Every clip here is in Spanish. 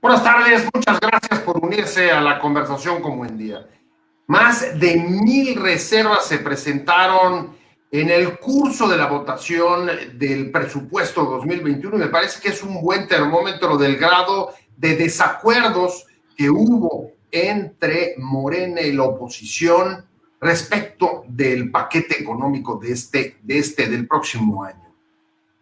Buenas tardes, muchas gracias por unirse a la conversación como en día. Más de 1,000 reservas se presentaron en el curso de la votación del presupuesto 2021 y me parece que es un buen termómetro del grado de desacuerdos que hubo entre Morena y la oposición respecto del paquete económico del próximo año.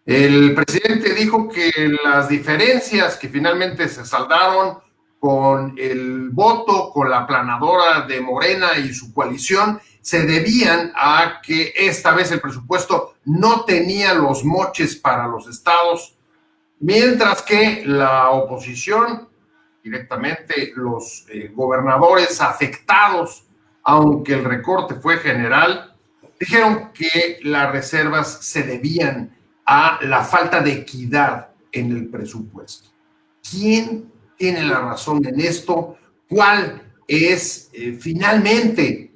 El presidente dijo que las diferencias que finalmente se saldaron con el voto, con la aplanadora de Morena y su coalición, se debían a que esta vez el presupuesto no tenía los moches para los estados, mientras que la oposición, directamente los gobernadores afectados, aunque el recorte fue general, dijeron que las reservas se debían a la falta de equidad en el presupuesto. ¿Quién tiene la razón en esto? ¿Cuál es finalmente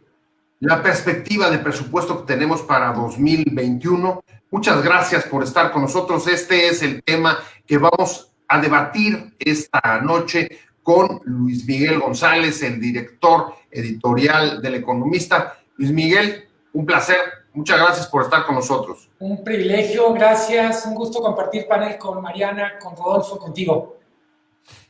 la perspectiva de presupuesto que tenemos para 2021? Muchas gracias por estar con nosotros. Este es el tema que vamos a debatir esta noche con Luis Miguel González, el director editorial del Economista. Luis Miguel, un placer. Muchas gracias por estar con nosotros. Un privilegio, gracias. Un gusto compartir panel con Mariana, con Rodolfo, contigo.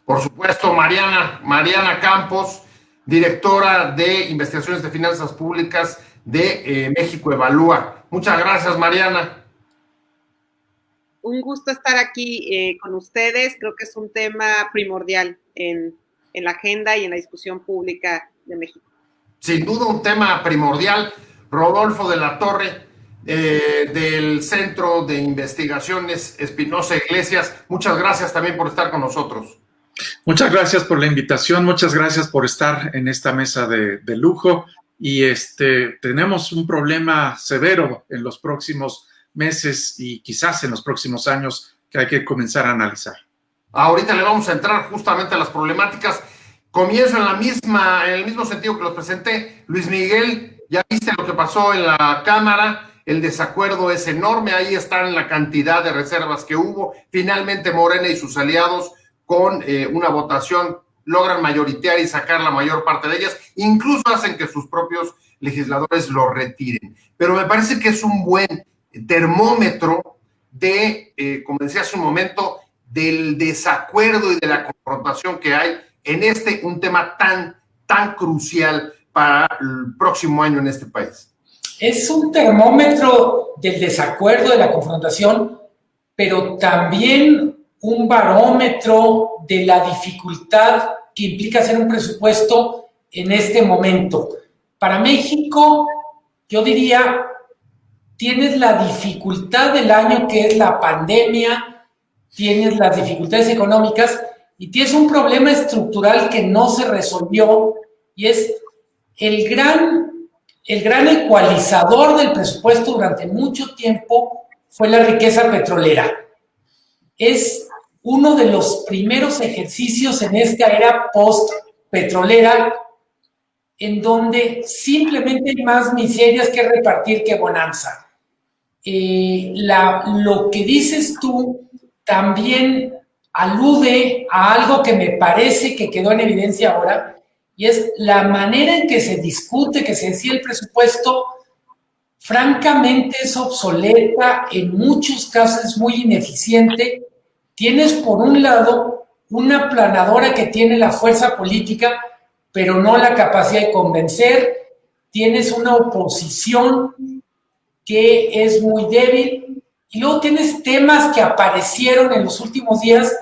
Por supuesto, Mariana Campos, directora de Investigaciones de Finanzas Públicas de México Evalúa. Muchas gracias, Mariana. Un gusto estar aquí con ustedes. Creo que es un tema primordial en la agenda y en la discusión pública de México. Sin duda un tema primordial. Rodolfo de la Torre, del Centro de Investigaciones Espinosa Iglesias, muchas gracias también por estar con nosotros. Muchas gracias por la invitación, muchas gracias por estar en esta mesa de lujo y tenemos un problema severo en los próximos meses y quizás en los próximos años que hay que comenzar a analizar. Ahorita le vamos a entrar justamente a las problemáticas. Comienzo en el mismo sentido que los presenté. Luis Miguel, ya viste lo que pasó en la Cámara, el desacuerdo es enorme, ahí están la cantidad de reservas que hubo. Finalmente Morena y sus aliados con una votación logran mayoritear y sacar la mayor parte de ellas, incluso hacen que sus propios legisladores lo retiren. Pero me parece que es un buen termómetro de, como decía hace un momento, del desacuerdo y de la confrontación que hay en un tema tan crucial para el próximo año en este país. Es un termómetro del desacuerdo, de la confrontación, pero también un barómetro de la dificultad que implica hacer un presupuesto en este momento. Para México, yo diría, tienes la dificultad del año que es la pandemia, tienes las dificultades económicas y tienes un problema estructural que no se resolvió y es el gran ecualizador del presupuesto durante mucho tiempo fue la riqueza petrolera. Es uno de los primeros ejercicios en esta era post-petrolera en donde simplemente hay más miserias que repartir que bonanza. Lo que dices tú también alude a algo que me parece que quedó en evidencia ahora, y es la manera en que se discute, que se decía el presupuesto, francamente es obsoleta, en muchos casos es muy ineficiente. Tienes por un lado una aplanadora que tiene la fuerza política, pero no la capacidad de convencer. Tienes una oposición que es muy débil. Y luego tienes temas que aparecieron en los últimos días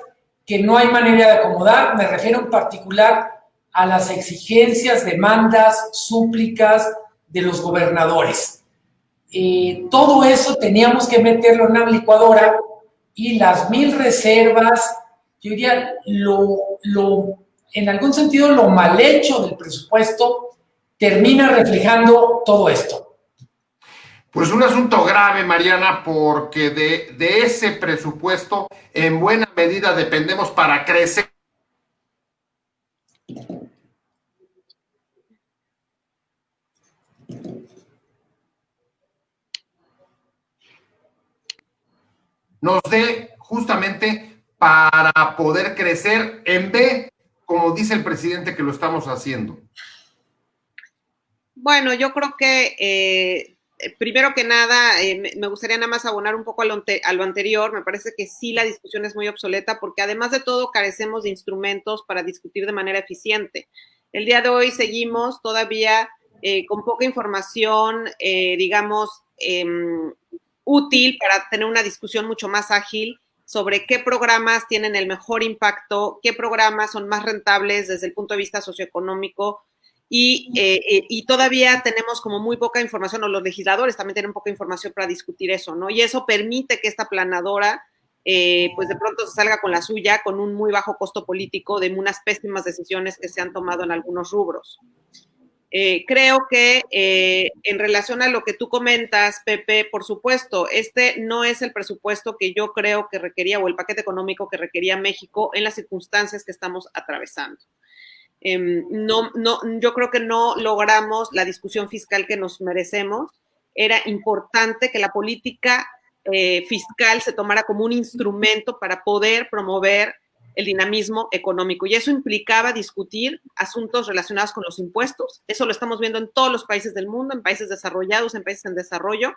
que no hay manera de acomodar. Me refiero en particular a las exigencias, demandas, súplicas de los gobernadores. Todo eso teníamos que meterlo en una licuadora y las 1,000 reservas, yo diría, en algún sentido lo mal hecho del presupuesto termina reflejando todo esto. Pues un asunto grave, Mariana, porque de ese presupuesto en buena medida dependemos para crecer. Nos dé justamente para poder crecer en B, como dice el presidente que lo estamos haciendo? Bueno, yo creo que primero que nada, me gustaría nada más abonar un poco a lo anterior. Me parece que sí, la discusión es muy obsoleta porque además de todo carecemos de instrumentos para discutir de manera eficiente. El día de hoy seguimos todavía con poca información, digamos, útil para tener una discusión mucho más ágil sobre qué programas tienen el mejor impacto, qué programas son más rentables desde el punto de vista socioeconómico. Y todavía tenemos como muy poca información, o los legisladores también tienen poca información para discutir eso, ¿no? Y eso permite que esta planadora, pues de pronto se salga con la suya, con un muy bajo costo político de unas pésimas decisiones que se han tomado en algunos rubros. Creo que en relación a lo que tú comentas, Pepe, por supuesto, este no es el presupuesto que yo creo que requería, o el paquete económico que requería México en las circunstancias que estamos atravesando. Yo creo que no logramos la discusión fiscal que nos merecemos. Era importante que la política fiscal se tomara como un instrumento para poder promover el dinamismo económico, y eso implicaba discutir asuntos relacionados con los impuestos. Eso lo estamos viendo en todos los países del mundo, en países desarrollados, en países en desarrollo,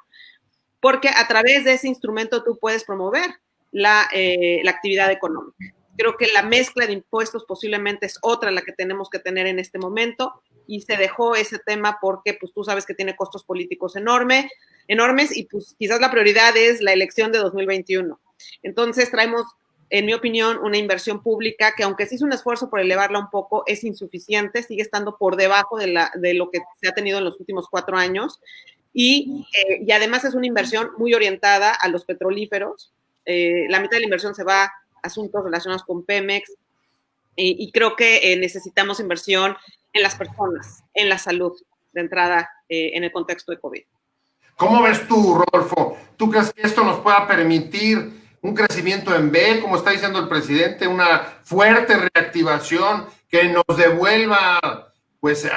porque a través de ese instrumento tú puedes promover la actividad económica. Creo que la mezcla de impuestos posiblemente es otra la que tenemos que tener en este momento, y se dejó ese tema porque pues tú sabes que tiene costos políticos enormes, y pues quizás la prioridad es la elección de 2021. Entonces traemos, en mi opinión, una inversión pública que, aunque se hizo un esfuerzo por elevarla un poco, es insuficiente, sigue estando por debajo de lo que se ha tenido en los últimos 4 años, y además es una inversión muy orientada a los petrolíferos. La mitad de la inversión se va a asuntos relacionados con Pemex, y creo que necesitamos inversión en las personas, en la salud, de entrada, en el contexto de COVID. ¿Cómo ves tú, Rodolfo? ¿Tú crees que esto nos pueda permitir un crecimiento en B, como está diciendo el presidente, una fuerte reactivación que nos devuelva, pues,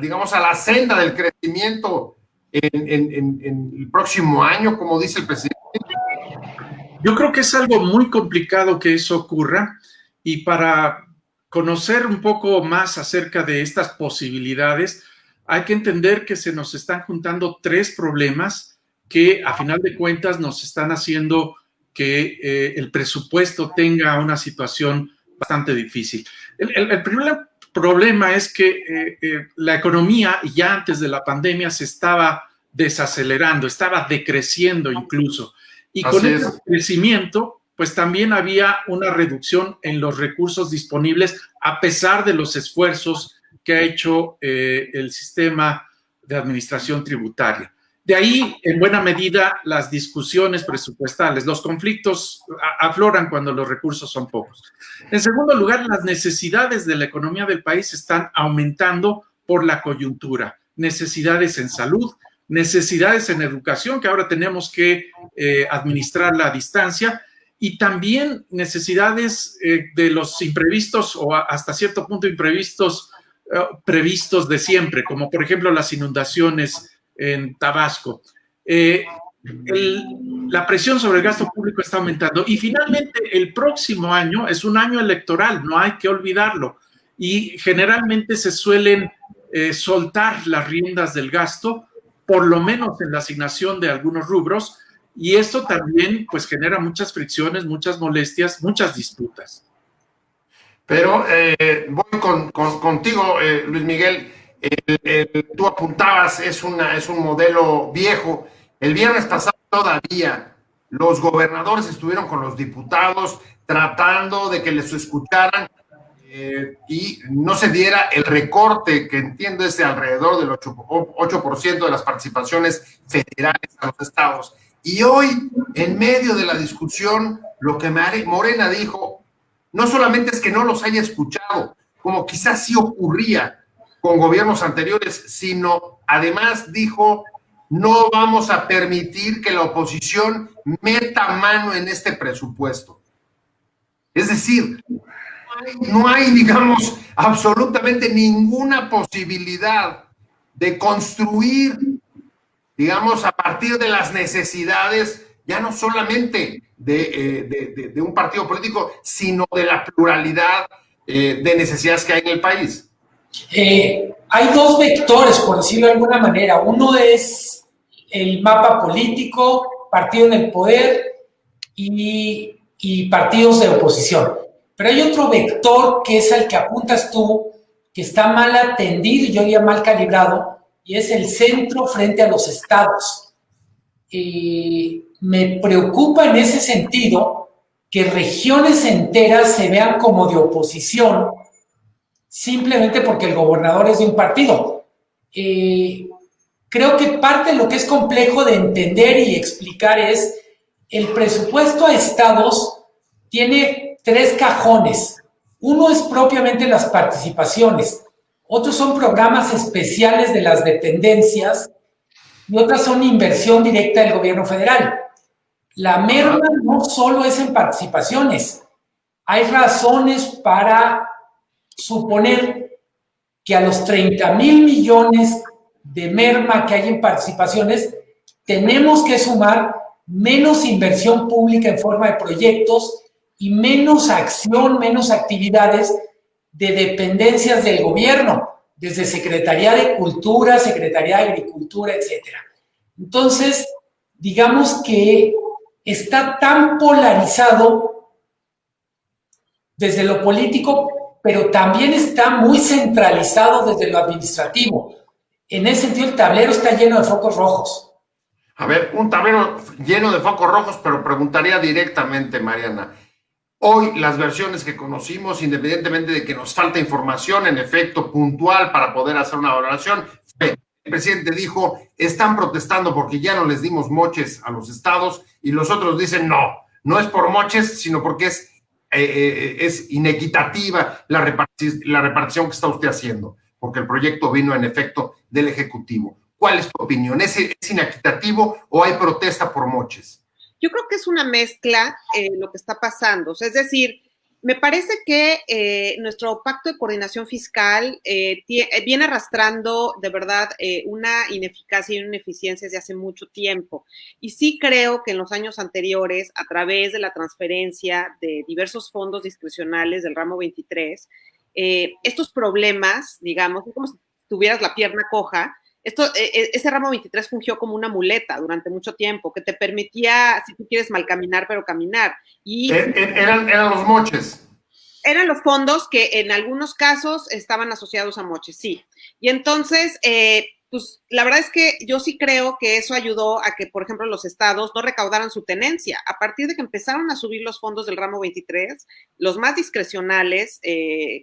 digamos, a la senda del crecimiento en el próximo año, como dice el presidente? Yo creo que es algo muy complicado que eso ocurra, y para conocer un poco más acerca de estas posibilidades, hay que entender que se nos están juntando 3 problemas que a final de cuentas nos están haciendo que el presupuesto tenga una situación bastante difícil. El primer problema es que la economía ya antes de la pandemia se estaba desacelerando, estaba decreciendo incluso. Y con ese crecimiento, pues también había una reducción en los recursos disponibles a pesar de los esfuerzos que ha hecho el sistema de administración tributaria. De ahí, en buena medida, las discusiones presupuestales. Los conflictos afloran cuando los recursos son pocos. En segundo lugar, las necesidades de la economía del país están aumentando por la coyuntura. Necesidades en salud, necesidades en educación, que ahora tenemos que administrarla a distancia, y también necesidades de los imprevistos, o hasta cierto punto imprevistos previstos de siempre, como por ejemplo las inundaciones en Tabasco. La presión sobre el gasto público está aumentando, y finalmente el próximo año es un año electoral, no hay que olvidarlo, y generalmente se suelen soltar las riendas del gasto, por lo menos en la asignación de algunos rubros, y esto también pues genera muchas fricciones, muchas molestias, muchas disputas. Pero voy contigo, Luis Miguel. Tú apuntabas, es un modelo viejo. El viernes pasado todavía los gobernadores estuvieron con los diputados tratando de que les escucharan y no se diera el recorte que entiendo es de alrededor del 8% de las participaciones federales a los estados. Y hoy, en medio de la discusión, lo que Morena dijo no solamente es que no los haya escuchado, como quizás sí ocurría con gobiernos anteriores, sino además dijo: no vamos a permitir que la oposición meta mano en este presupuesto. Es decir, no hay, digamos, absolutamente ninguna posibilidad de construir, digamos, a partir de las necesidades, ya no solamente de un partido político, sino de la pluralidad de necesidades que hay en el país. Hay dos vectores, por decirlo de alguna manera. Uno es el mapa político, partido en el poder y partidos de oposición. Pero hay otro vector que es al que apuntas tú, que está mal atendido y yo diría mal calibrado, y es el centro frente a los estados. Me preocupa en ese sentido que regiones enteras se vean como de oposición simplemente porque el gobernador es de un partido. Creo que parte de lo que es complejo de entender y explicar es el presupuesto a estados tiene 3 cajones. Uno es propiamente las participaciones, otros son programas especiales de las dependencias y otras son inversión directa del gobierno federal. La merma no solo es en participaciones, hay razones para suponer que a los 30,000 millones de merma que hay en participaciones tenemos que sumar menos inversión pública en forma de proyectos y menos acción, menos actividades de dependencias del gobierno, desde Secretaría de Cultura, Secretaría de Agricultura, etc. Entonces, digamos que está tan polarizado desde lo político, pero también está muy centralizado desde lo administrativo. En ese sentido, el tablero está lleno de focos rojos. A ver, un tablero lleno de focos rojos, pero preguntaría directamente, Mariana. Hoy las versiones que conocimos, independientemente de que nos falta información, en efecto, puntual para poder hacer una valoración, el presidente dijo, están protestando porque ya no les dimos moches a los estados, y los otros dicen, no es por moches, sino porque es inequitativa la repartición que está usted haciendo, porque el proyecto vino en efecto del Ejecutivo. ¿Cuál es tu opinión? ¿Es inequitativo o hay protesta por moches? Yo creo que es una mezcla lo que está pasando. O sea, es decir, me parece que nuestro pacto de coordinación fiscal viene arrastrando de verdad una ineficacia y una ineficiencia desde hace mucho tiempo. Y sí creo que en los años anteriores, a través de la transferencia de diversos fondos discrecionales del ramo 23, estos problemas, digamos, es como si tuvieras la pierna coja. Ese ramo 23 fungió como una muleta durante mucho tiempo, que te permitía, si tú quieres, mal caminar, pero caminar. Y eran los moches. Eran los fondos que en algunos casos estaban asociados a moches, sí. Y entonces, pues la verdad es que yo sí creo que eso ayudó a que, por ejemplo, los estados no recaudaran su tenencia. A partir de que empezaron a subir los fondos del ramo 23, los más discrecionales,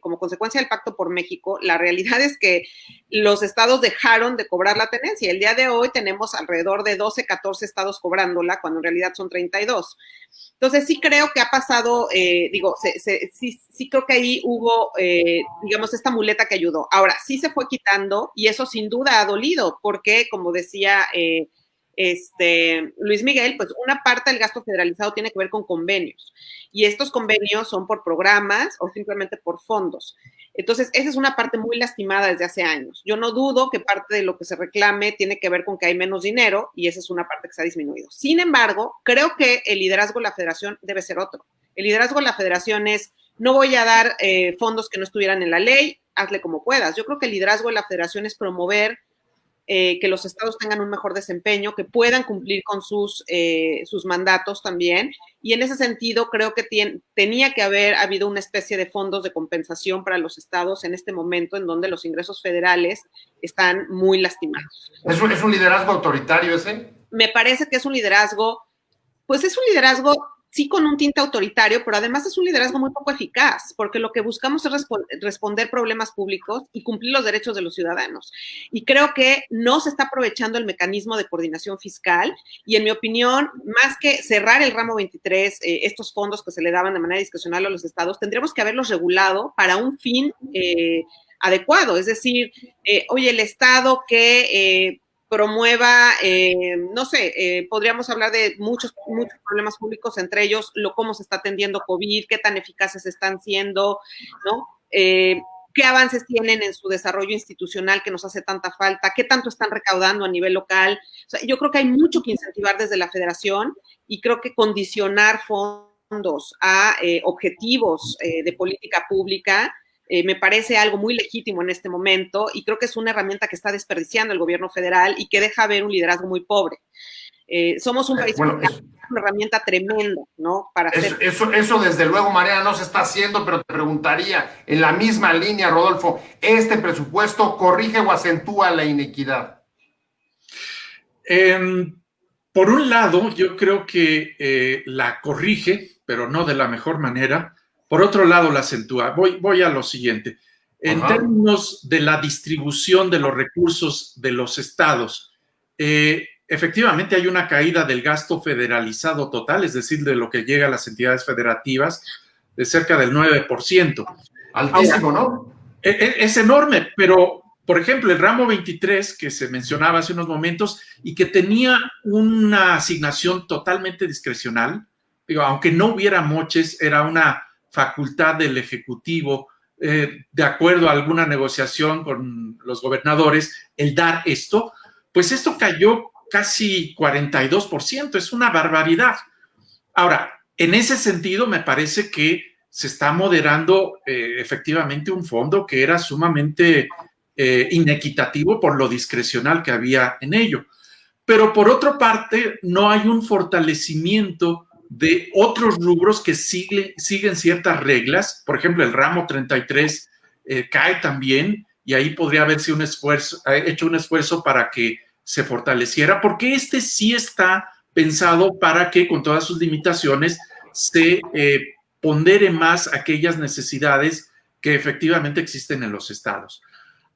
como consecuencia del Pacto por México, la realidad es que los estados dejaron de cobrar la tenencia. El día de hoy tenemos alrededor de 12, 14 estados cobrándola, cuando en realidad son 32. Entonces sí creo que ha pasado, sí creo que ahí hubo, digamos, esta muleta que ayudó. Ahora, sí se fue quitando y eso sin duda ha dolido, porque como decía Luis Miguel, pues una parte del gasto federalizado tiene que ver con convenios y estos convenios son por programas o simplemente por fondos. Entonces, esa es una parte muy lastimada desde hace años. Yo no dudo que parte de lo que se reclame tiene que ver con que hay menos dinero y esa es una parte que se ha disminuido. Sin embargo, creo que el liderazgo de la federación debe ser otro. El liderazgo de la federación es, no voy a dar fondos que no estuvieran en la ley, hazle como puedas. Yo creo que el liderazgo de la federación es promover que los estados tengan un mejor desempeño, que puedan cumplir con sus mandatos también. Y en ese sentido, creo que tenía que haber habido una especie de fondos de compensación para los estados en este momento en donde los ingresos federales están muy lastimados. ¿Es un liderazgo autoritario ese? Me parece que es un liderazgo, pues es un liderazgo sí con un tinte autoritario, pero además es un liderazgo muy poco eficaz, porque lo que buscamos es responder problemas públicos y cumplir los derechos de los ciudadanos. Y creo que no se está aprovechando el mecanismo de coordinación fiscal y, en mi opinión, más que cerrar el ramo 23, estos fondos que se le daban de manera discrecional a los estados, tendríamos que haberlos regulado para un fin adecuado. Es decir, oye, el estado que promueva, podríamos hablar de muchos problemas públicos, entre ellos cómo se está atendiendo COVID, qué tan eficaces están siendo, ¿no? qué avances tienen en su desarrollo institucional que nos hace tanta falta, qué tanto están recaudando a nivel local. O sea, yo creo que hay mucho que incentivar desde la federación y creo que condicionar fondos a objetivos de política pública me parece algo muy legítimo en este momento y creo que es una herramienta que está desperdiciando el gobierno federal y que deja ver un liderazgo muy pobre. Somos un país con una herramienta tremenda, ¿no? Para hacer... Eso desde luego, Mariana, no se está haciendo, pero te preguntaría, en la misma línea, Rodolfo, ¿este presupuesto corrige o acentúa la inequidad? Por un lado, yo creo que la corrige, pero no de la mejor manera. Por otro lado, la acentúa. Voy a lo siguiente. En términos de la distribución de los recursos de los estados, efectivamente hay una caída del gasto federalizado total, es decir, de lo que llega a las entidades federativas, de cerca del 9%. Altísimo, ¿no? Es enorme, pero, por ejemplo, el ramo 23, que se mencionaba hace unos momentos, y que tenía una asignación totalmente discrecional, digo, aunque no hubiera moches, era una facultad del Ejecutivo, de acuerdo a alguna negociación con los gobernadores, el dar esto, pues esto cayó casi 42%, es una barbaridad. Ahora, en ese sentido, me parece que se está moderando efectivamente un fondo que era sumamente inequitativo por lo discrecional que había en ello. Pero por otra parte, no hay un fortalecimiento de otros rubros que siguen ciertas reglas. Por ejemplo, el ramo 33 cae también y ahí podría haberse hecho un esfuerzo para que se fortaleciera, porque este sí está pensado para que con todas sus limitaciones se pondere más aquellas necesidades que efectivamente existen en los estados.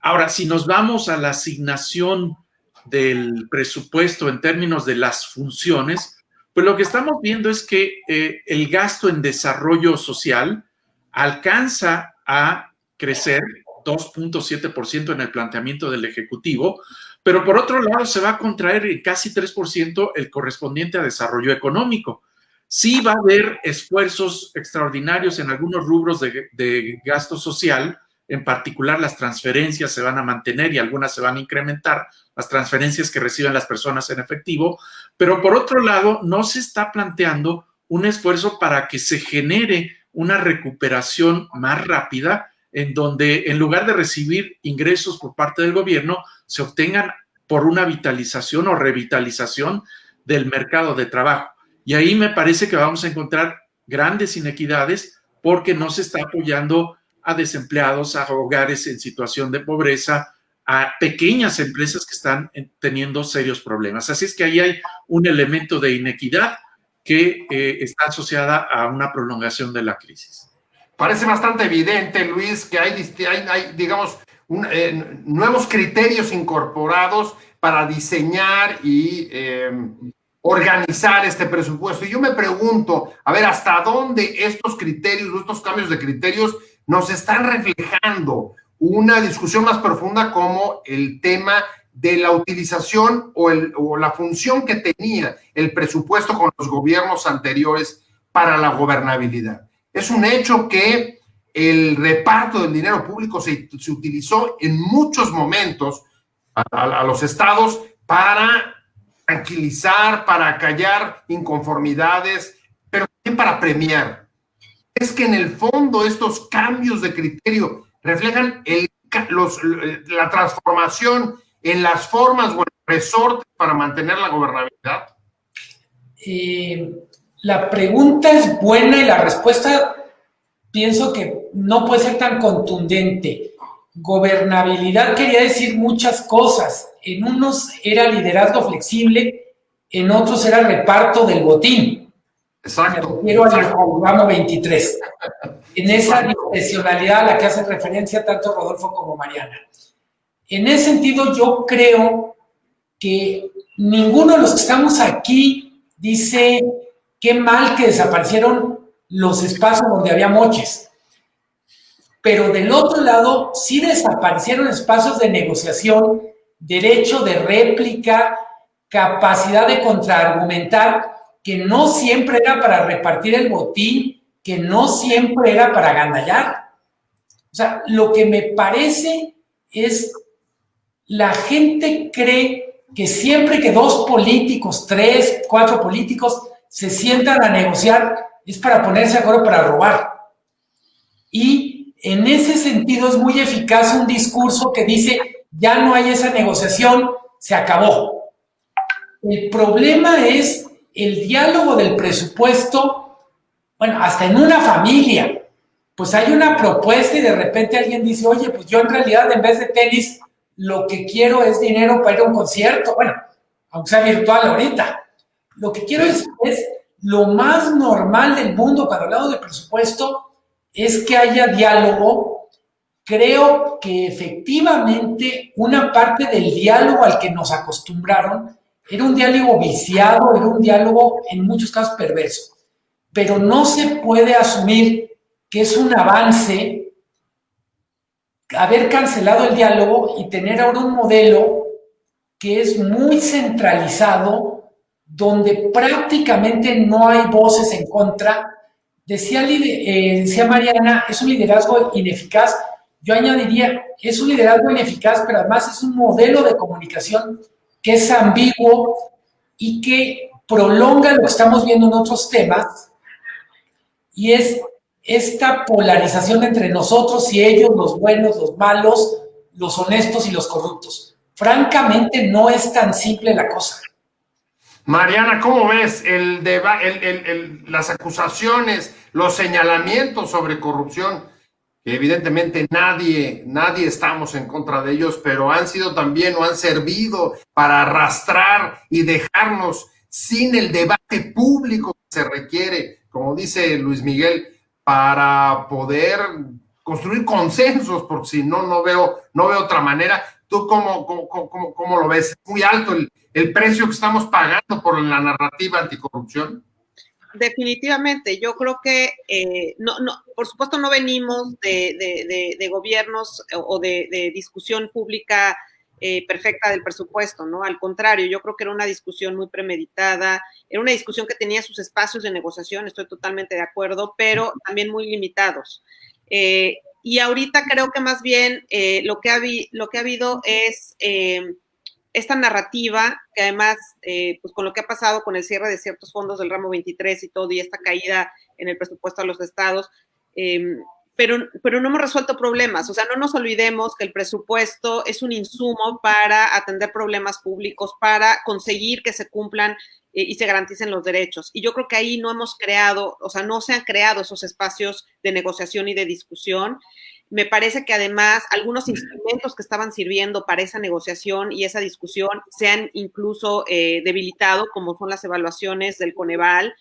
Ahora, si nos vamos a la asignación del presupuesto en términos de las funciones, pues lo que estamos viendo es que el gasto en desarrollo social alcanza a crecer 2.7% en el planteamiento del Ejecutivo, pero por otro lado se va a contraer en casi 3% el correspondiente a desarrollo económico. Sí va a haber esfuerzos extraordinarios en algunos rubros de gasto social, en particular las transferencias se van a mantener y algunas se van a incrementar, las transferencias que reciben las personas en efectivo, pero por otro lado no se está planteando un esfuerzo para que se genere una recuperación más rápida en donde en lugar de recibir ingresos por parte del gobierno, se obtengan por una vitalización o revitalización del mercado de trabajo. Y ahí me parece que vamos a encontrar grandes inequidades porque no se está apoyando a desempleados, a hogares en situación de pobreza, a pequeñas empresas que están teniendo serios problemas. Así es que ahí hay un elemento de inequidad que está asociada a una prolongación de la crisis. Parece bastante evidente, Luis, que hay digamos, nuevos criterios incorporados para diseñar y organizar este presupuesto. Y yo me pregunto, a ver, ¿hasta dónde estos criterios, estos cambios de criterios nos están reflejando una discusión más profunda como el tema de la utilización o la función que tenía el presupuesto con los gobiernos anteriores para la gobernabilidad? Es un hecho que el reparto del dinero público se utilizó en muchos momentos a los estados para tranquilizar, para acallar inconformidades, pero también para premiar. Es que en el fondo estos cambios de criterio reflejan la transformación en las formas o en resortes para mantener la gobernabilidad. La pregunta es buena y la respuesta pienso que no puede ser tan contundente. Gobernabilidad quería decir muchas cosas. En unos era liderazgo flexible, en otros era reparto del botín. Exacto. Me refiero al ramo 23. En esa discrecionalidad a la que hace referencia tanto Rodolfo como Mariana. En ese sentido, yo creo que ninguno de los que estamos aquí dice qué mal que desaparecieron los espacios donde había moches. Pero del otro lado, sí desaparecieron espacios de negociación, derecho de réplica, capacidad de contraargumentar, que no siempre era para repartir el botín, que no siempre era para agandallar. O sea, lo que me parece es, la gente cree que siempre que 2 políticos, 3, 4 políticos se sientan a negociar es para ponerse de acuerdo para robar. Y en ese sentido es muy eficaz un discurso que dice, ya no hay esa negociación, se acabó. El problema es el diálogo del presupuesto, bueno, hasta en una familia, pues hay una propuesta y de repente alguien dice, oye, pues yo en realidad en vez de tenis, lo que quiero es dinero para ir a un concierto, bueno, aunque sea virtual ahorita. Lo que quiero es lo más normal del mundo cuando hablamos de presupuesto, es que haya diálogo. Creo que efectivamente una parte del diálogo al que nos acostumbraron era un diálogo viciado, era un diálogo en muchos casos perverso, pero no se puede asumir que es un avance haber cancelado el diálogo y tener ahora un modelo que es muy centralizado, donde prácticamente no hay voces en contra. Decía Mariana, es un liderazgo ineficaz. Yo añadiría, es un liderazgo ineficaz, pero además es un modelo de comunicación que es ambiguo y que prolonga lo que estamos viendo en otros temas, y es esta polarización entre nosotros y ellos, los buenos, los malos, los honestos y los corruptos. Francamente, no es tan simple la cosa. Mariana, ¿cómo ves las acusaciones, los señalamientos sobre corrupción? Que evidentemente nadie estamos en contra de ellos, pero han sido también o han servido para arrastrar y dejarnos sin el debate público que se requiere, como dice Luis Miguel, para poder construir consensos, porque si no, no veo otra manera. ¿Tú cómo lo ves? ¿Es muy alto el precio que estamos pagando por la narrativa anticorrupción? Definitivamente, yo creo que por supuesto no venimos de gobiernos o de discusión pública perfecta del presupuesto, ¿no? Al contrario, yo creo que era una discusión muy premeditada, era una discusión que tenía sus espacios de negociación, estoy totalmente de acuerdo, pero también muy limitados. Y ahorita creo que más bien lo que ha habido es esta narrativa, que además, pues con lo que ha pasado con el cierre de ciertos fondos del ramo 23 y todo, y esta caída en el presupuesto a los estados, pero no hemos resuelto problemas. O sea, no nos olvidemos que el presupuesto es un insumo para atender problemas públicos, para conseguir que se cumplan y se garanticen los derechos. Y yo creo que ahí no hemos creado, o sea, no se han creado esos espacios de negociación y de discusión. Me parece que además algunos instrumentos que estaban sirviendo para esa negociación y esa discusión se han incluso debilitado, como son las evaluaciones del Coneval.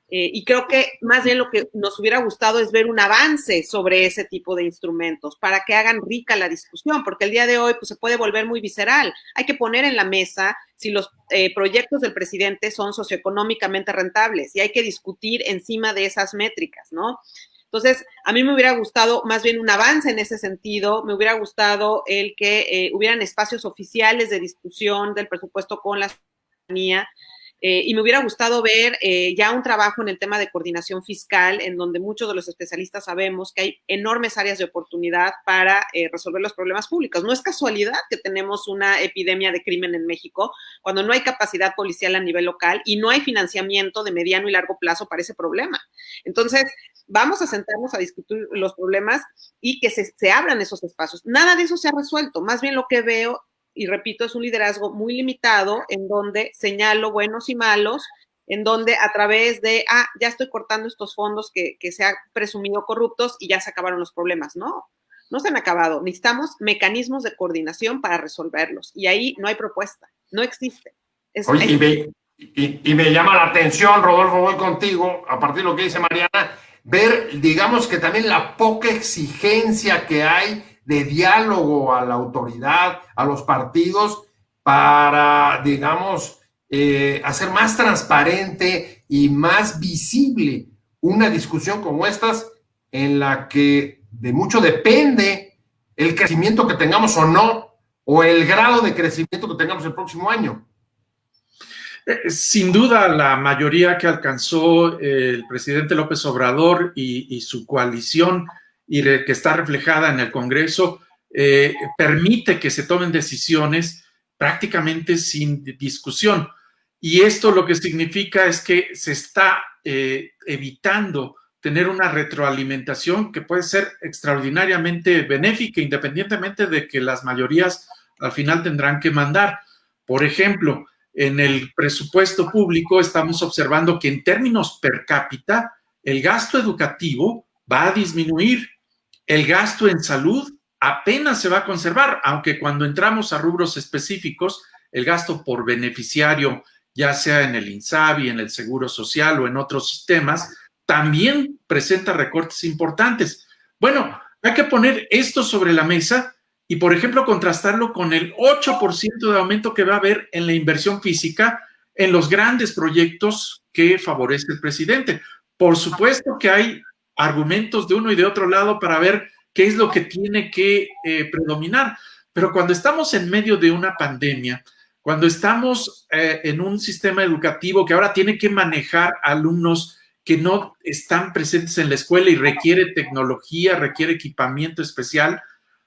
Y creo que más bien lo que nos hubiera gustado es ver un avance sobre ese tipo de instrumentos para que hagan rica la discusión, porque el día de hoy pues, se puede volver muy visceral. Hay que poner en la mesa si los proyectos del presidente son socioeconómicamente rentables y hay que discutir encima de esas métricas, ¿no? Entonces, a mí me hubiera gustado más bien un avance en ese sentido, me hubiera gustado el que hubieran espacios oficiales de discusión del presupuesto con la ciudadanía, y me hubiera gustado ver ya un trabajo en el tema de coordinación fiscal, en donde muchos de los especialistas sabemos que hay enormes áreas de oportunidad para resolver los problemas públicos. No es casualidad que tenemos una epidemia de crimen en México cuando no hay capacidad policial a nivel local y no hay financiamiento de mediano y largo plazo para ese problema. Entonces, vamos a sentarnos a discutir los problemas y que se abran esos espacios. Nada de eso se ha resuelto. Más bien lo que veo, y repito, es un liderazgo muy limitado en donde señalo buenos y malos, en donde a través de, ya estoy cortando estos fondos que se han presumido corruptos y ya se acabaron los problemas. No se han acabado. Necesitamos mecanismos de coordinación para resolverlos. Y ahí no hay propuesta, no existe. Oye, y me llama la atención, Rodolfo, voy contigo, a partir de lo que dice Mariana, ver, digamos que también la poca exigencia que hay de diálogo a la autoridad, a los partidos, para, digamos, hacer más transparente y más visible una discusión como estas, en la que de mucho depende el crecimiento que tengamos o no, o el grado de crecimiento que tengamos el próximo año. Sin duda, la mayoría que alcanzó el presidente López Obrador y su coalición y que está reflejada en el Congreso, permite que se tomen decisiones prácticamente sin discusión. Y esto lo que significa es que se está evitando tener una retroalimentación que puede ser extraordinariamente benéfica, independientemente de que las mayorías al final tendrán que mandar. Por ejemplo, en el presupuesto público estamos observando que en términos per cápita, el gasto educativo va a disminuir, el gasto en salud apenas se va a conservar, aunque cuando entramos a rubros específicos, el gasto por beneficiario, ya sea en el INSABI, en el Seguro Social o en otros sistemas, también presenta recortes importantes. Bueno, hay que poner esto sobre la mesa y, por ejemplo, contrastarlo con el 8% de aumento que va a haber en la inversión física en los grandes proyectos que favorece el presidente. Por supuesto que hay argumentos de uno y de otro lado para ver qué es lo que tiene que predominar, pero cuando estamos en medio de una pandemia, cuando estamos en un sistema educativo que ahora tiene que manejar alumnos que no están presentes en la escuela y requiere tecnología, requiere equipamiento especial,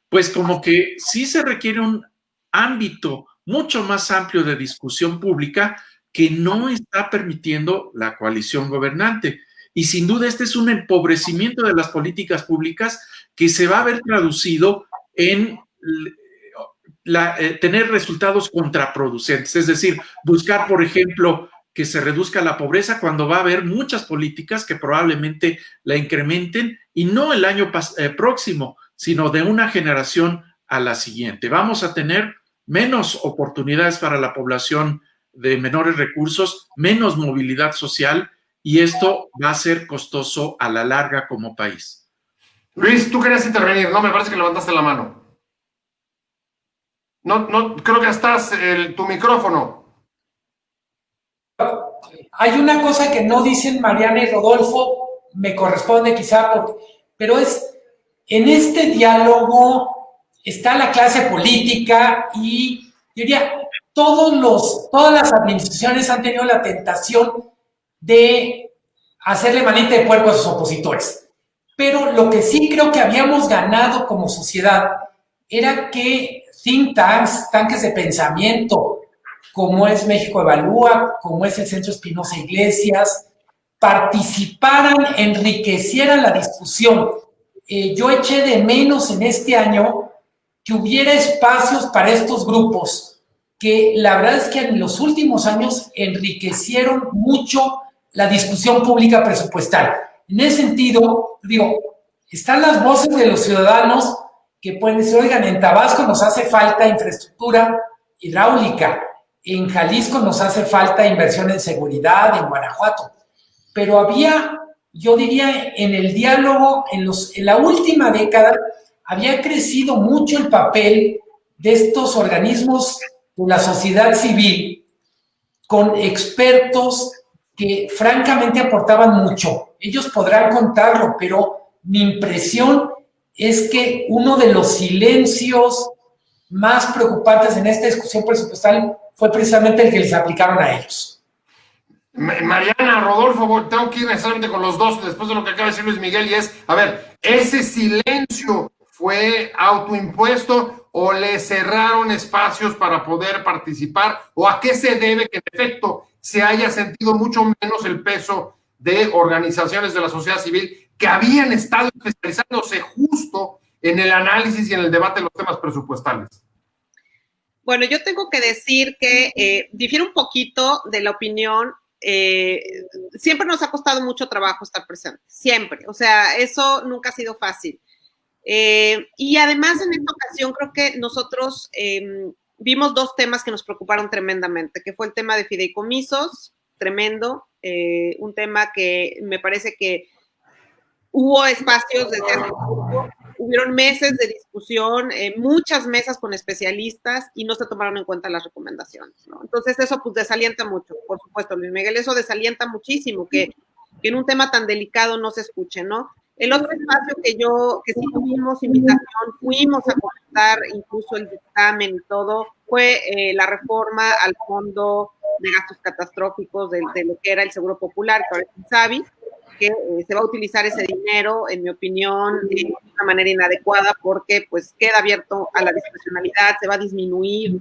pues como que sí se requiere un ámbito mucho más amplio de discusión pública que no está permitiendo la coalición gobernante. Y sin duda este es un empobrecimiento de las políticas públicas que se va a ver traducido en tener resultados contraproducentes, es decir, buscar, por ejemplo, que se reduzca la pobreza cuando va a haber muchas políticas que probablemente la incrementen y no el año próximo, sino de una generación a la siguiente. Vamos a tener menos oportunidades para la población de menores recursos, menos movilidad social y esto va a ser costoso a la larga como país. Luis, tú querías intervenir, ¿no? Me parece que levantaste la mano. No, creo que estás tu micrófono. Hay una cosa que no dicen Mariana y Rodolfo, me corresponde quizá, pero es, en este diálogo está la clase política y yo diría, todas las administraciones han tenido la tentación de hacerle manita de puerco a sus opositores. Pero lo que sí creo que habíamos ganado como sociedad era que think tanks, tanques de pensamiento, como es México Evalúa, como es el Centro Espinosa Iglesias, participaran, enriquecieran la discusión. Yo eché de menos en este año que hubiera espacios para estos grupos, que la verdad es que en los últimos años enriquecieron mucho la discusión pública presupuestal. En ese sentido, digo, están las voces de los ciudadanos que pueden decir, oigan, en Tabasco nos hace falta infraestructura hidráulica, en Jalisco nos hace falta inversión en seguridad, en Guanajuato. Pero había, yo diría, en el diálogo, en la última década, había crecido mucho el papel de estos organismos de la sociedad civil con expertos que francamente aportaban mucho. Ellos podrán contarlo, pero mi impresión es que uno de los silencios más preocupantes en esta discusión presupuestal fue precisamente el que les aplicaron a ellos. Mariana, Rodolfo, tengo que ir necesariamente con los dos después de lo que acaba de decir Luis Miguel y es, a ver, ¿ese silencio fue autoimpuesto o le cerraron espacios para poder participar o a qué se debe que en efecto se haya sentido mucho menos el peso de organizaciones de la sociedad civil que habían estado especializándose justo en el análisis y en el debate de los temas presupuestales? Bueno, yo tengo que decir que difiere un poquito de la opinión. Siempre nos ha costado mucho trabajo estar presentes, siempre. O sea, eso nunca ha sido fácil. Y además en esta ocasión creo que nosotros vimos dos temas que nos preocuparon tremendamente, que fue el tema de fideicomisos, tremendo, un tema que me parece que hubo espacios desde hace tiempo, hubieron meses de discusión, muchas mesas con especialistas y no se tomaron en cuenta las recomendaciones, ¿no? Entonces eso pues desalienta mucho, por supuesto, Luis Miguel, eso desalienta muchísimo que en un tema tan delicado no se escuche, ¿no? El otro espacio que sí tuvimos invitación, fuimos a comentar incluso el dictamen y todo, fue la reforma al fondo de gastos catastróficos de lo que era el Seguro Popular, que ahora es INSABI. que se va a utilizar ese dinero, en mi opinión, de una manera inadecuada, porque pues queda abierto a la discrecionalidad, se va a disminuir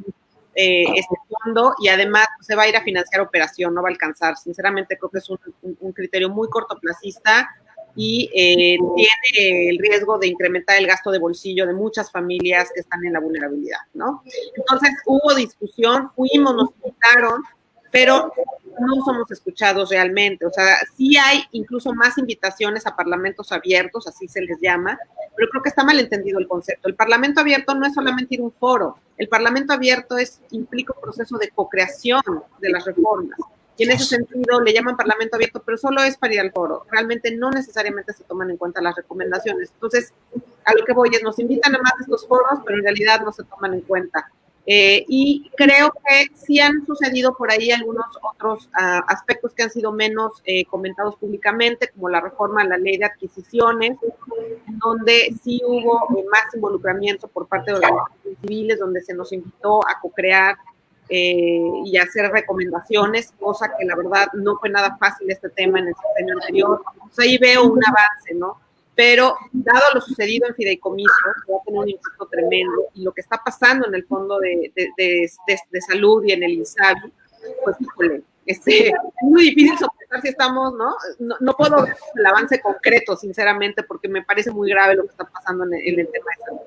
este fondo y además se va a ir a financiar operación, no va a alcanzar. Sinceramente creo que es un criterio muy cortoplacista y tiene el riesgo de incrementar el gasto de bolsillo de muchas familias que están en la vulnerabilidad, ¿no? Entonces hubo discusión, fuimos, nos invitaron, pero no somos escuchados realmente. O sea, sí hay incluso más invitaciones a parlamentos abiertos, así se les llama, pero creo que está mal entendido el concepto. El parlamento abierto no es solamente ir a un foro, el parlamento abierto implica un proceso de co-creación de las reformas. Y en ese sentido le llaman parlamento abierto, pero solo es para ir al foro. Realmente no necesariamente se toman en cuenta las recomendaciones. Entonces, a lo que voy es, nos invitan a más de estos foros, pero en realidad no se toman en cuenta. Y creo que sí han sucedido por ahí algunos otros aspectos que han sido menos comentados públicamente, como la reforma a la ley de adquisiciones, donde sí hubo más involucramiento por parte de organizaciones civiles, donde se nos invitó a co-crear y hacer recomendaciones, cosa que la verdad no fue nada fácil este tema en el sexenio anterior. Pues ahí veo un avance, ¿no? Pero dado lo sucedido en fideicomiso, va a tener un impacto tremendo, y lo que está pasando en el Fondo de Salud y en el INSABI, pues híjole, es muy difícil soportar si estamos, ¿no? No puedo ver el avance concreto, sinceramente, porque me parece muy grave lo que está pasando en el tema de salud.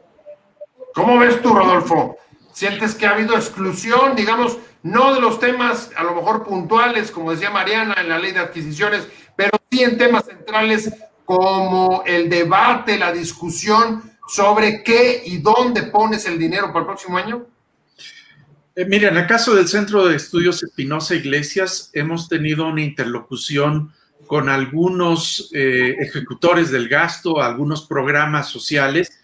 ¿Cómo ves tú, Rodolfo? ¿Sientes que ha habido exclusión, digamos, no de los temas a lo mejor puntuales, como decía Mariana, en la ley de adquisiciones, pero sí en temas centrales como el debate, la discusión sobre qué y dónde pones el dinero para el próximo año? Mira, en el caso del Centro de Estudios Espinosa Iglesias, hemos tenido una interlocución con algunos ejecutores del gasto, algunos programas sociales,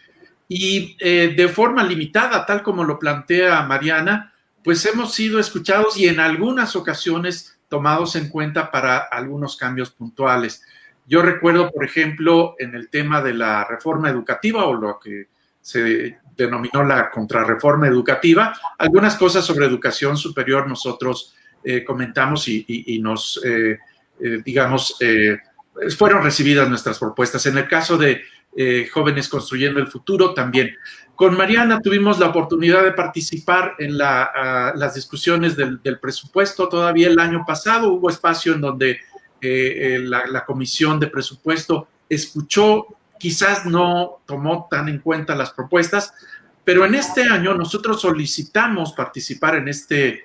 y de forma limitada, tal como lo plantea Mariana, pues hemos sido escuchados y en algunas ocasiones tomados en cuenta para algunos cambios puntuales. Yo recuerdo, por ejemplo, en el tema de la reforma educativa, o lo que se denominó la contrarreforma educativa, algunas cosas sobre educación superior nosotros comentamos y nos, fueron recibidas nuestras propuestas. En el caso de Jóvenes Construyendo el Futuro también. Con Mariana tuvimos la oportunidad de participar en las discusiones del presupuesto todavía el año pasado. Hubo espacio en donde la Comisión de Presupuesto escuchó, quizás no tomó tan en cuenta las propuestas, pero en este año nosotros solicitamos participar en este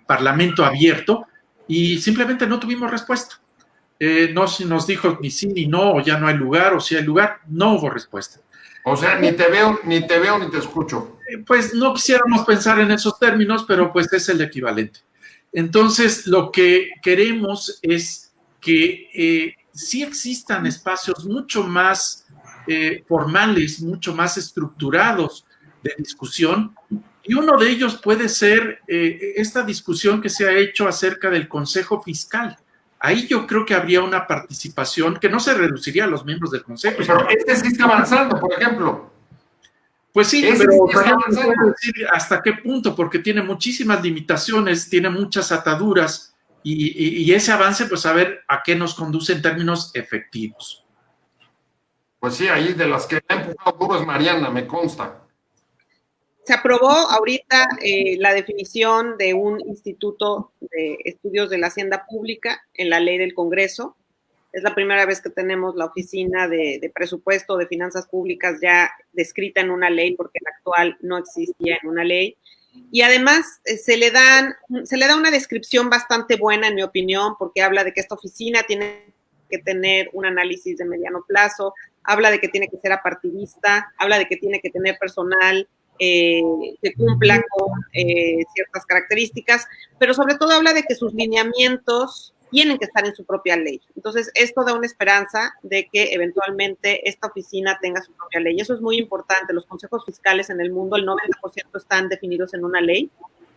Parlamento abierto y simplemente no tuvimos respuesta. No nos dijo ni sí ni no, o ya no hay lugar, o si hay lugar, no hubo respuesta. O sea, ni te veo ni te escucho. Pues no quisiéramos pensar en esos términos, pero pues es el equivalente. Entonces, lo que queremos es que sí existan espacios mucho más formales, mucho más estructurados de discusión, y uno de ellos puede ser esta discusión que se ha hecho acerca del Consejo Fiscal. Ahí yo creo que habría una participación que no se reduciría a los miembros del Consejo. Pero este sí está avanzando, por ejemplo. Pues sí, Ese pero sí no puedo decir hasta qué punto, porque tiene muchísimas limitaciones, tiene muchas ataduras, y ese avance, pues a ver a qué nos conduce en términos efectivos. Pues sí, ahí de las que ha empujado duro es Mariana, me consta. Se aprobó ahorita la definición de un instituto de estudios de la hacienda pública en la ley del Congreso. Es la primera vez que tenemos la oficina de presupuesto de finanzas públicas ya descrita en una ley, porque la actual no existía en una ley. Y además se le da una descripción bastante buena, en mi opinión, porque habla de que esta oficina tiene que tener un análisis de mediano plazo, habla de que tiene que ser apartidista, habla de que tiene que tener personal que cumpla con ciertas características, pero sobre todo habla de que sus lineamientos tienen que estar en su propia ley. Entonces, esto da una esperanza de que eventualmente esta oficina tenga su propia ley. Eso es muy importante. Los consejos fiscales en el mundo, el 90% están definidos en una ley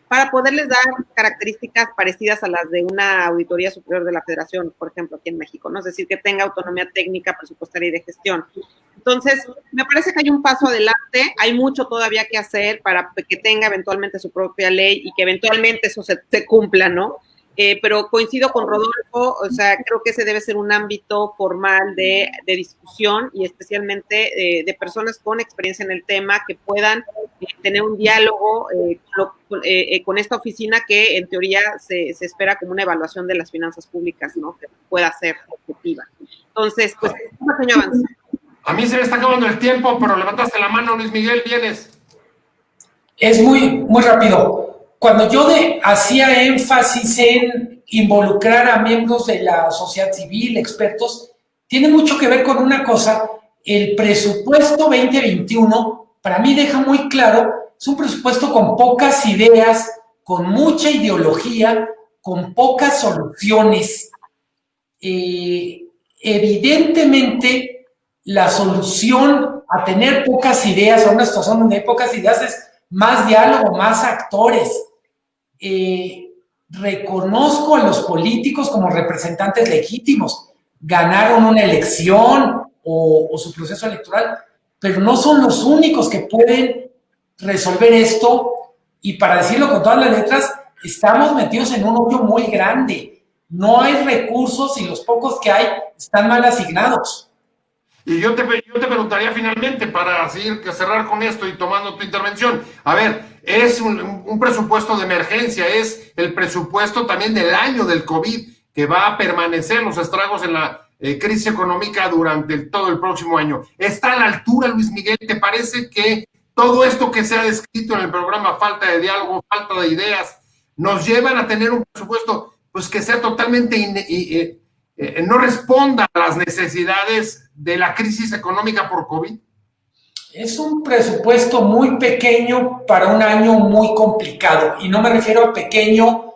para poderles dar características parecidas a las de una auditoría superior de la Federación, por ejemplo, aquí en México, ¿no? Es decir, que tenga autonomía técnica, presupuestaria y de gestión. Entonces, me parece que hay un paso adelante, hay mucho todavía que hacer para que tenga eventualmente su propia ley y que eventualmente eso se cumpla, ¿no? pero coincido con Rodolfo, o sea, creo que ese debe ser un ámbito formal de discusión y especialmente de personas con experiencia en el tema que puedan tener un diálogo con esta oficina que en teoría se espera como una evaluación de las finanzas públicas, ¿no? Que pueda ser objetiva. Entonces, pues, un pequeño avance. A mí se me está acabando el tiempo, pero levantaste la mano, Luis Miguel, vienes. Es muy rápido. Cuando yo hacía énfasis en involucrar a miembros de la sociedad civil, expertos, tiene mucho que ver con una cosa. El presupuesto 2021, para mí deja muy claro, es un presupuesto con pocas ideas, con mucha ideología, con pocas soluciones. Evidentemente, la solución a tener pocas ideas, a una situación donde hay pocas ideas, es más diálogo, más actores. Reconozco a los políticos como representantes legítimos. Ganaron una elección o su proceso electoral, pero no son los únicos que pueden resolver esto. Y para decirlo con todas las letras, estamos metidos en un hoyo muy grande. No hay recursos y los pocos que hay están mal asignados. Y yo te preguntaría finalmente, para cerrar con esto y tomando tu intervención, a ver, es un presupuesto de emergencia, es el presupuesto también del año del COVID, que va a permanecer los estragos en la crisis económica durante todo el próximo año. ¿Está a la altura, Luis Miguel? ¿Te parece que todo esto que se ha descrito en el programa, falta de diálogo, falta de ideas, nos llevan a tener un presupuesto pues que sea totalmente no responda a las necesidades de la crisis económica por COVID? Es un presupuesto muy pequeño para un año muy complicado. Y no me refiero a pequeño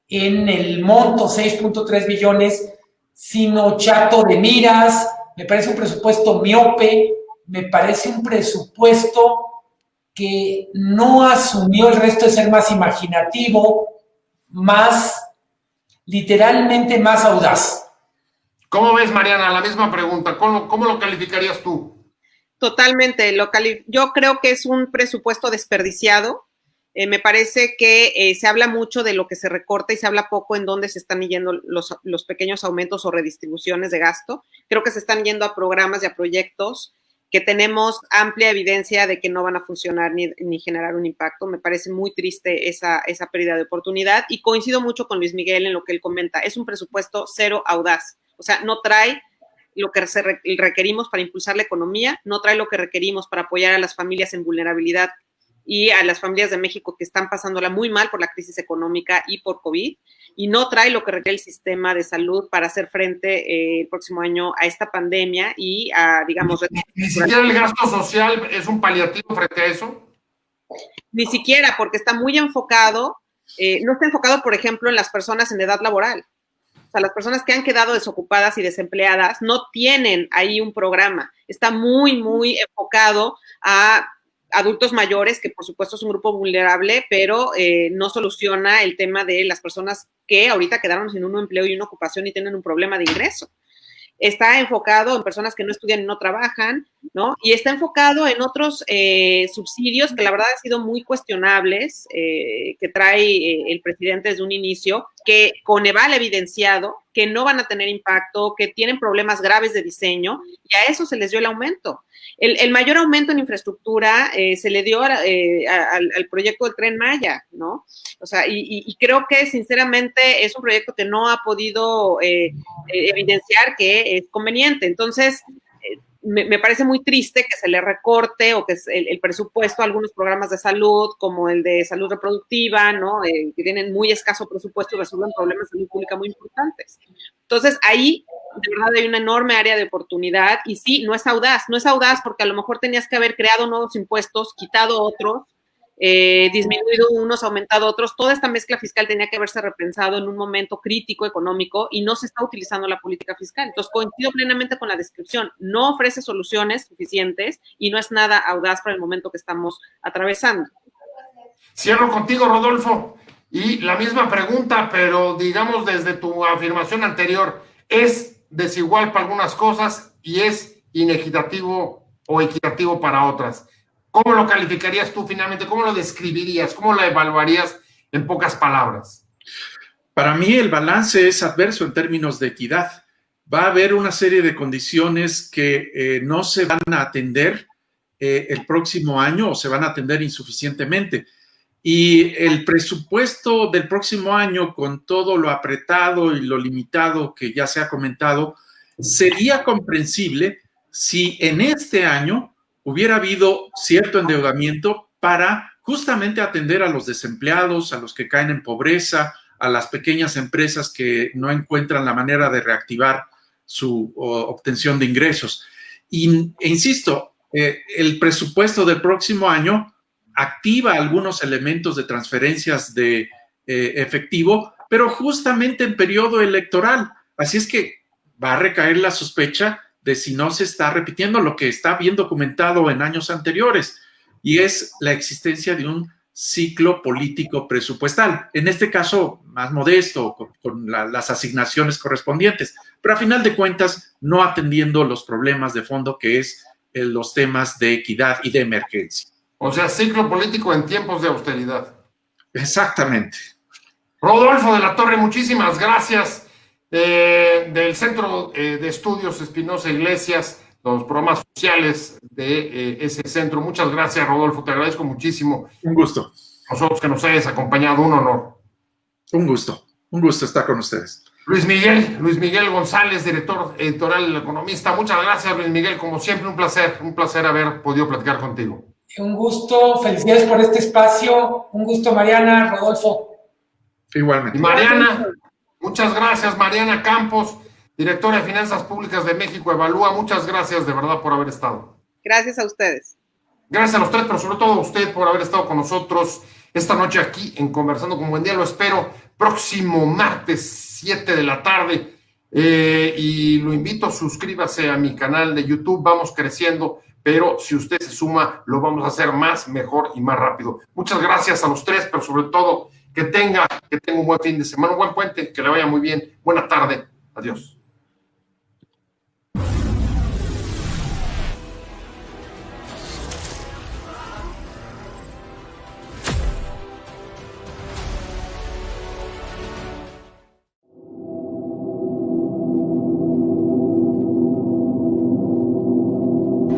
en el monto, 6.3 billones, sino chato de miras. Me parece un presupuesto miope, me parece un presupuesto que no asumió el resto de ser más imaginativo, literalmente más audaz. ¿Cómo ves, Mariana? La misma pregunta. ¿Cómo lo calificarías tú? Totalmente. Yo creo que es un presupuesto desperdiciado. Me parece que se habla mucho de lo que se recorta y se habla poco en dónde se están yendo los pequeños aumentos o redistribuciones de gasto. Creo que se están yendo a programas y a proyectos que tenemos amplia evidencia de que no van a funcionar ni generar un impacto. Me parece muy triste esa pérdida de oportunidad y coincido mucho con Luis Miguel en lo que él comenta. Es un presupuesto cero audaz. O sea, no trae lo que requerimos para impulsar la economía, no trae lo que requerimos para apoyar a las familias en vulnerabilidad y a las familias de México que están pasándola muy mal por la crisis económica y por COVID, y no trae lo que requiere el sistema de salud para hacer frente el próximo año a esta pandemia y a, digamos... ¿Ni siquiera el gasto social es un paliativo frente a eso? Ni siquiera, porque está muy enfocado, no está enfocado, por ejemplo, en las personas en edad laboral. O sea, las personas que han quedado desocupadas y desempleadas no tienen ahí un programa. Está muy enfocado a adultos mayores, que por supuesto es un grupo vulnerable, pero no soluciona el tema de las personas que ahorita quedaron sin un empleo y una ocupación y tienen un problema de ingreso. Está enfocado en personas que no estudian y no trabajan, ¿no? Y está enfocado en otros subsidios que la verdad han sido muy cuestionables, que trae el presidente desde un inicio, que Coneval ha evidenciado que no van a tener impacto, que tienen problemas graves de diseño, y a eso se les dio el aumento. El mayor aumento en infraestructura se le dio al proyecto del Tren Maya, ¿no? O sea, y creo que sinceramente es un proyecto que no ha podido evidenciar que es conveniente. Entonces, me parece muy triste que se le recorte o que el presupuesto a algunos programas de salud, como el de salud reproductiva, ¿no? Que tienen muy escaso presupuesto y resuelven problemas de salud pública muy importantes. Entonces, ahí de verdad hay una enorme área de oportunidad y sí, no es audaz porque a lo mejor tenías que haber creado nuevos impuestos, quitado otros, disminuido unos, aumentado otros. Toda esta mezcla fiscal tenía que haberse repensado en un momento crítico económico y no se está utilizando la política fiscal. Entonces, coincido plenamente con la descripción. No ofrece soluciones suficientes y no es nada audaz para el momento que estamos atravesando. Cierro contigo, Rodolfo. Y la misma pregunta, pero digamos desde tu afirmación anterior, ¿es desigual para algunas cosas y es inequitativo o equitativo para otras? ¿Cómo lo calificarías tú finalmente? ¿Cómo lo describirías? ¿Cómo lo evaluarías en pocas palabras? Para mí el balance es adverso en términos de equidad. Va a haber una serie de condiciones que no se van a atender el próximo año o se van a atender insuficientemente. Y el presupuesto del próximo año, con todo lo apretado y lo limitado que ya se ha comentado, sería comprensible si en este año hubiera habido cierto endeudamiento para justamente atender a los desempleados, a los que caen en pobreza, a las pequeñas empresas que no encuentran la manera de reactivar su obtención de ingresos. E insisto, el presupuesto del próximo año activa algunos elementos de transferencias de efectivo, pero justamente en periodo electoral. Así es que va a recaer la sospecha de si no se está repitiendo lo que está bien documentado en años anteriores, y es la existencia de un ciclo político presupuestal, en este caso más modesto, con las asignaciones correspondientes, pero a final de cuentas no atendiendo los problemas de fondo que es los temas de equidad y de emergencia. O sea, ciclo político en tiempos de austeridad. Exactamente. Rodolfo de la Torre, muchísimas gracias. Del Centro de Estudios Espinosa Iglesias, los programas sociales de ese centro. Muchas gracias, Rodolfo, te agradezco muchísimo. Un gusto. Nosotros que nos hayas acompañado, un honor. Un gusto estar con ustedes. Luis Miguel González, director editorial del Economista. Muchas gracias, Luis Miguel, como siempre, un placer haber podido platicar contigo. Un gusto, felicidades por este espacio, un gusto, Mariana, Rodolfo. Igualmente. Y Mariana, muchas gracias, Mariana Campos, directora de Finanzas Públicas de México Evalúa, muchas gracias de verdad por haber estado. Gracias a ustedes. Gracias a los tres, pero sobre todo a usted por haber estado con nosotros esta noche aquí en Conversando con Buen Día. Lo espero próximo martes, 7 de la tarde. Y lo invito, suscríbase a mi canal de YouTube, vamos creciendo, pero si usted se suma, lo vamos a hacer más, mejor y más rápido. Muchas gracias a los tres, pero sobre todo que tenga un buen fin de semana, un buen puente, que le vaya muy bien. Buena tarde. Adiós.